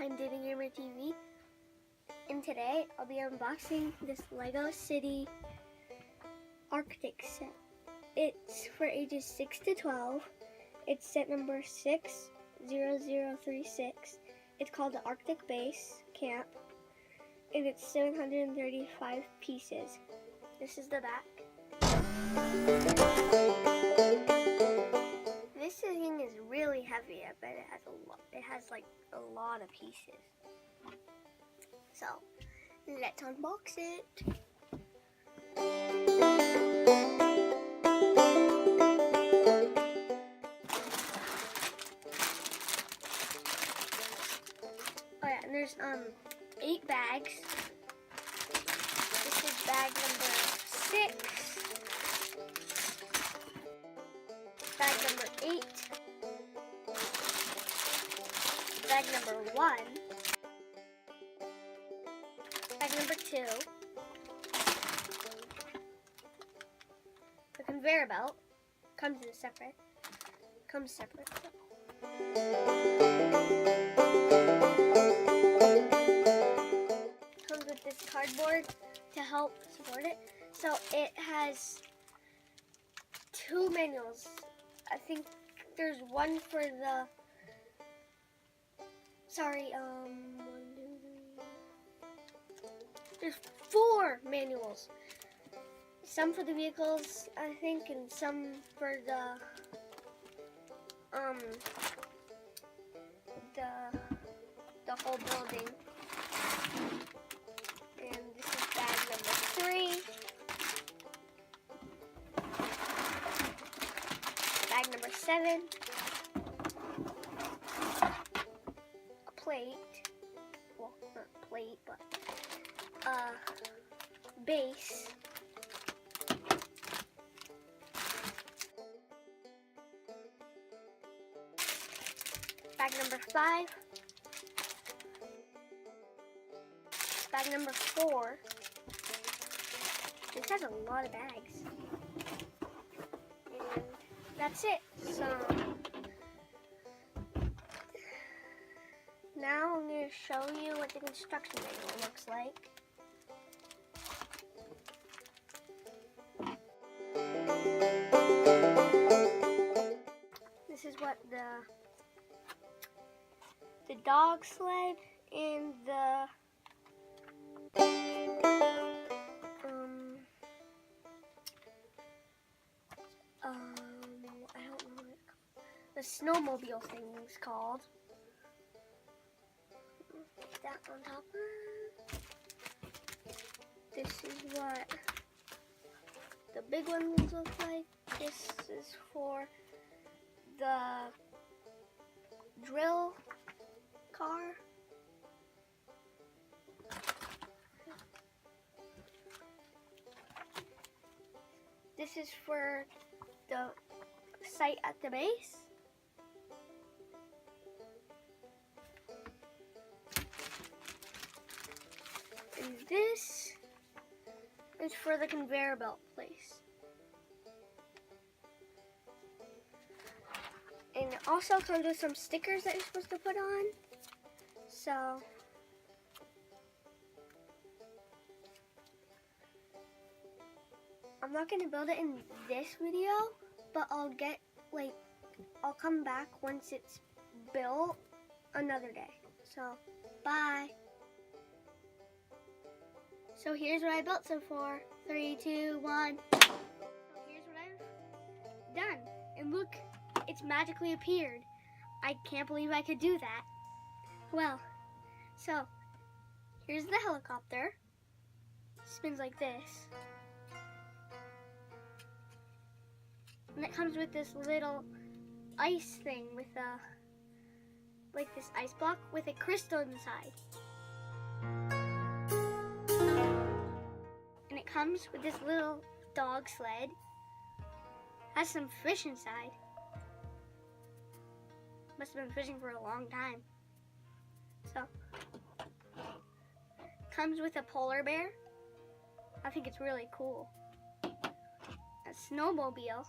I'm Dating Gamer TV, and today I'll be unboxing this Lego City Arctic set. It's for ages 6 to 12. It's set number 60036. It's called the Arctic Base Camp, and it's 735 pieces. This is the back. This thing is really heavy. I bet it has a lot. It has like a lot of pieces. So let's unbox it. Oh yeah, and there's 8 bags. This is bag number 6. Bag number 8, bag number 1, bag number 2, the conveyor belt comes separate. Comes with this cardboard to help support it. So it has 2 manuals. I think there's one for the, there's 4 manuals. Some for the vehicles, I think, and some for the whole building. And this is bag number 3. Bag number 7, a plate, well, not a plate, but base, bag number 5, bag number 4. This has a lot of bags. That's it. So now I'm going to show you what the construction manual looks like. This is what the dog sled and the the snowmobile thing is called. Put that on top. This is what the big ones look like. This is for the drill car. This is for the site at the base. And this is for the conveyor belt place. And it also comes with some stickers that you're supposed to put on. So I'm not going to build it in this video, but I'll come back once it's built another day. So bye. So here's what I built so far. 3, 2, 1. So here's what I've done. And look, it's magically appeared. I can't believe I could do that. Well, so here's the helicopter. Spins like this. And it comes with this little ice thing with like this ice block with a crystal inside. And it comes with this little dog sled. Has some fish inside. Must have been fishing for a long time. So, comes with a polar bear. I think it's really cool. A snowmobile.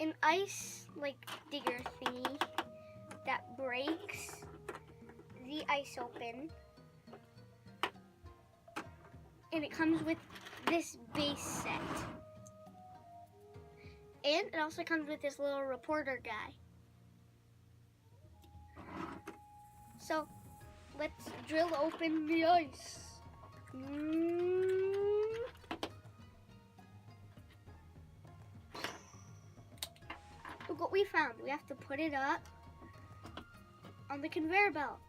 an ice like digger thingy that breaks the ice open, and it comes with this base set, and it also comes with this little reporter guy. So let's drill open the ice. Look what we found. We have to put it up on the conveyor belt.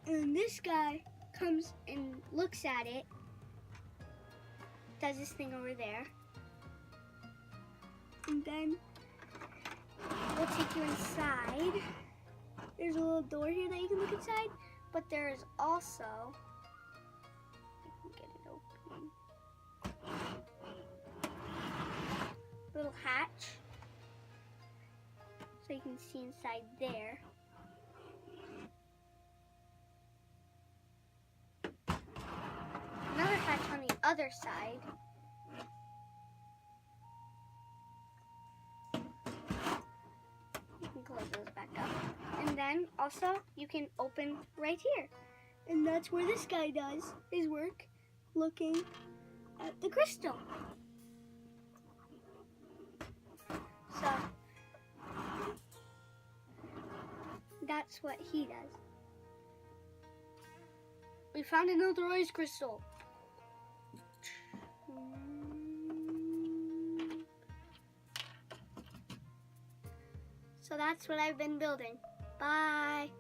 And this guy comes and looks at it, does this thing over there, and then we'll take you inside. There's a little door here that you can look inside, but there is also, get it open, little hatch, so you can see inside there. Another hatch on the other side. You can close those back up. And then also you can open right here. And that's where this guy does his work, looking at the crystal. So that's what he does. We found another ice crystal. So that's what I've been building. Bye.